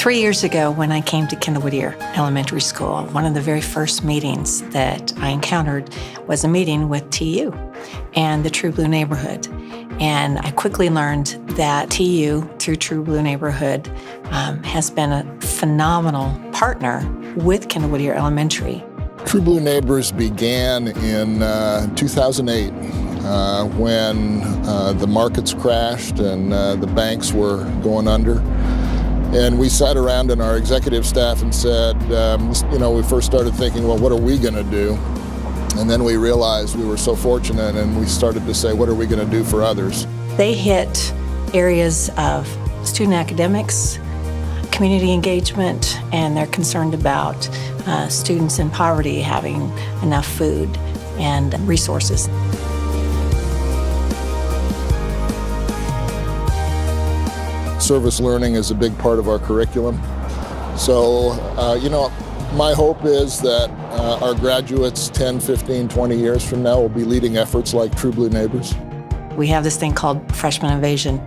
3 years ago, when I came to Kendall-Whittier Elementary School, one of the very first meetings that I encountered was a meeting with TU and the True Blue neighborhood. And I quickly learned that TU, through True Blue Neighborhood, has been a phenomenal partner with Kendall-Whittier Elementary. True Blue Neighbors began in 2008 when the markets crashed and the banks were going under. And we sat around in our executive staff and said, we first started thinking, well, what are we going to do? And then we realized we were so fortunate, and we started to say, what are we going to do for others? They hit areas of student academics, community engagement, and they're concerned about students in poverty having enough food and resources. Service learning is a big part of our curriculum. So, my hope is that our graduates 10, 15, 20 years from now will be leading efforts like True Blue Neighbors. We have this thing called Freshman Invasion,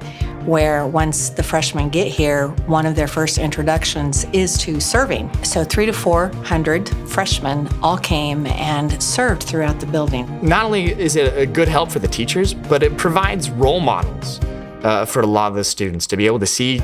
where once the freshmen get here, one of their first introductions is to serving. So 300 to 400 freshmen all came and served throughout the building. Not only is it a good help for the teachers, but it provides role models for a lot of the students to be able to see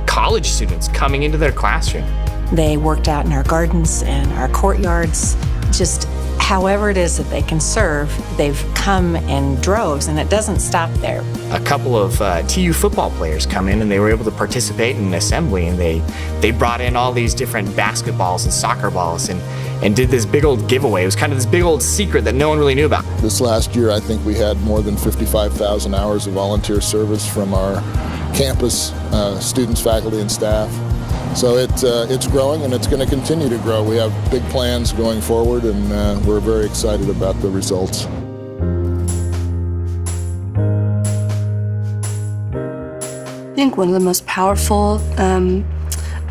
college students coming into their classroom. They worked out in our gardens and our courtyards. Just however it is that they can serve, they've come in droves, and it doesn't stop there. A couple of TU football players come in and they were able to participate in an assembly, and they brought in all these different basketballs and soccer balls and did this big old giveaway. It was kind of this big old secret that no one really knew about. This last year, I think we had more than 55,000 hours of volunteer service from our campus students, faculty, and staff. So it's growing, and it's going to continue to grow. We have big plans going forward, and we're very excited about the results. I think one of the most powerful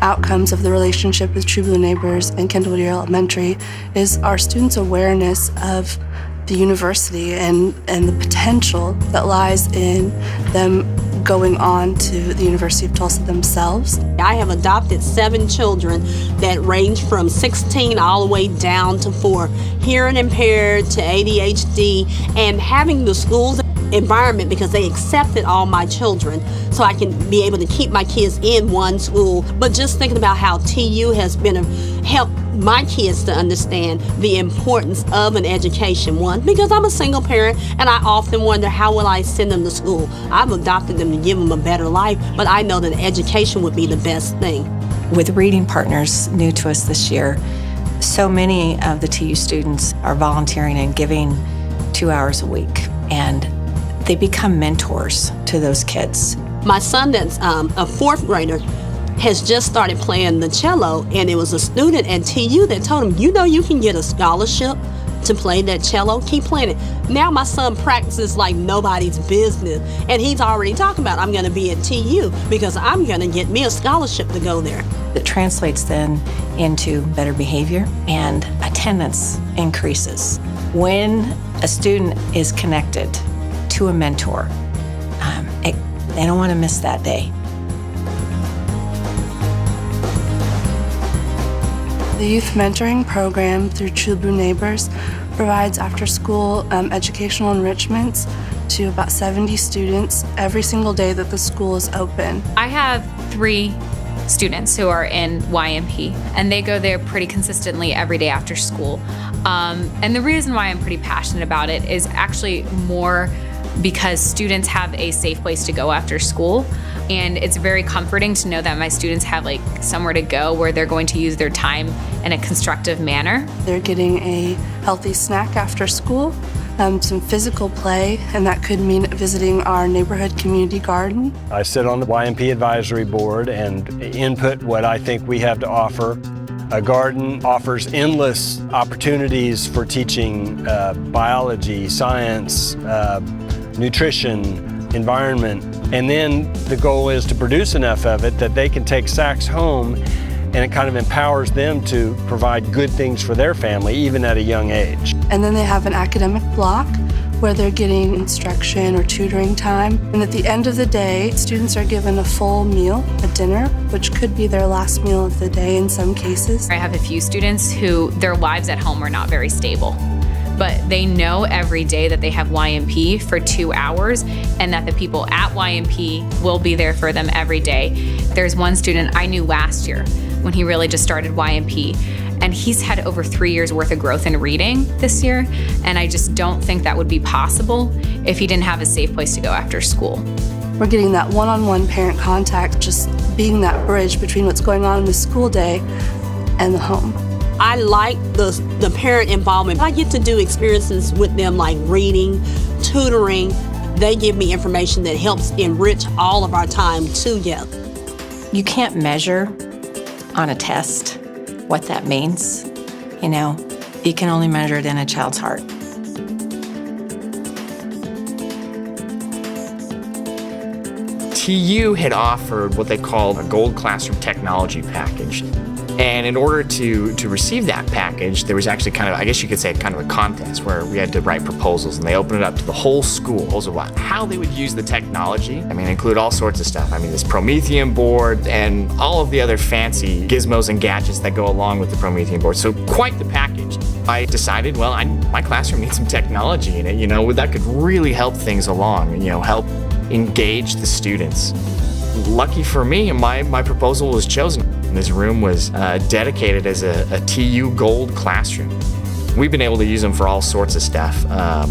outcomes of the relationship with True Blue Neighbors and Kendall-Whittier Elementary is our students' awareness of the university and the potential that lies in them going on to the University of Tulsa themselves. I have adopted 7 children that range from 16 all the way down to 4, hearing impaired to ADHD, and having the school's environment, because they accepted all my children, so I can be able to keep my kids in one school. But just thinking about how TU has been help my kids to understand the importance of an education, one, because I'm a single parent and I often wonder, how will I send them to school? I've adopted them to give them a better life, but I know that education would be the best thing. With Reading Partners new to us this year, so many of the TU students are volunteering and giving 2 hours a week, and they become mentors to those kids. My son, that's a 4th grader, has just started playing the cello, and it was a student at TU that told him, you can get a scholarship to play that cello, keep playing it. Now my son practices like nobody's business, and he's already talking about, I'm going to be at TU because I'm going to get me a scholarship to go there. It translates then into better behavior, and attendance increases. When a student is connected to a mentor, they don't want to miss that day. The Youth Mentoring Program through True Blue Neighbors provides after-school educational enrichments to about 70 students every single day that the school is open. I have 3 students who are in YMP, and they go there pretty consistently every day after school. And the reason why I'm pretty passionate about it is actually more because students have a safe place to go after school, and it's very comforting to know that my students have somewhere to go where they're going to use their time in a constructive manner. They're getting a healthy snack after school, some physical play, and that could mean visiting our neighborhood community garden. I sit on the YMP advisory board and input what I think we have to offer. A garden offers endless opportunities for teaching biology, science, nutrition, environment, and then the goal is to produce enough of it that they can take sacks home, and it kind of empowers them to provide good things for their family even at a young age. And then they have an academic block where they're getting instruction or tutoring time. And at the end of the day, students are given a full meal, a dinner, which could be their last meal of the day in some cases. I have a few students who their lives at home are not very stable, but they know every day that they have YMP for 2 hours and that the people at YMP will be there for them every day. There's one student I knew last year when he really just started YMP, and he's had over 3 years worth of growth in reading this year, and I just don't think that would be possible if he didn't have a safe place to go after school. We're getting that one-on-one parent contact, just being that bridge between what's going on in the school day and the home. I like the parent involvement. I get to do experiences with them like reading, tutoring. They give me information that helps enrich all of our time together. You can't measure on a test what that means. You know, you can only measure it in a child's heart. TU had offered what they called a Gold Classroom Technology Package. And in order to receive that package, there was actually kind of, I guess you could say, kind of a contest where we had to write proposals, and they opened it up to the whole school. About how they would use the technology. I mean, include all sorts of stuff. I mean, this Promethean board and all of the other fancy gizmos and gadgets that go along with the Promethean board. So quite the package. I decided, well, my classroom needs some technology in it, you know, that could really help things along, you know, help engage the students. Lucky for me, my proposal was chosen. This room was dedicated as a TU Gold classroom. We've been able to use them for all sorts of stuff,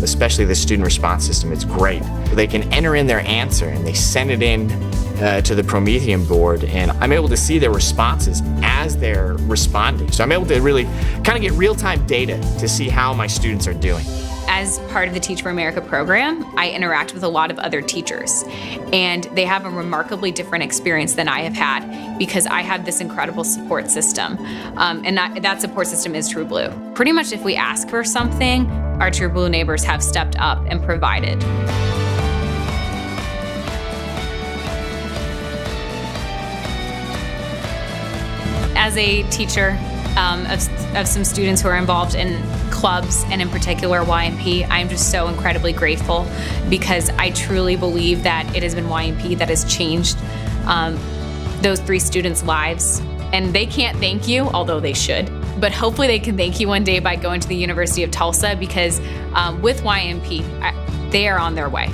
especially the student response system. It's great. They can enter in their answer and they send it in to the Promethean board, and I'm able to see their responses as they're responding. So I'm able to really kind of get real-time data to see how my students are doing. As part of the Teach for America program, I interact with a lot of other teachers, and they have a remarkably different experience than I have had because I have this incredible support system, and that support system is True Blue. Pretty much if we ask for something, our True Blue neighbors have stepped up and provided. As a teacher of some students who are involved in clubs, and in particular YMP, I'm just so incredibly grateful because I truly believe that it has been YMP that has changed those 3 students' lives. And they can't thank you, although they should, but hopefully they can thank you one day by going to the University of Tulsa because with YMP, they are on their way.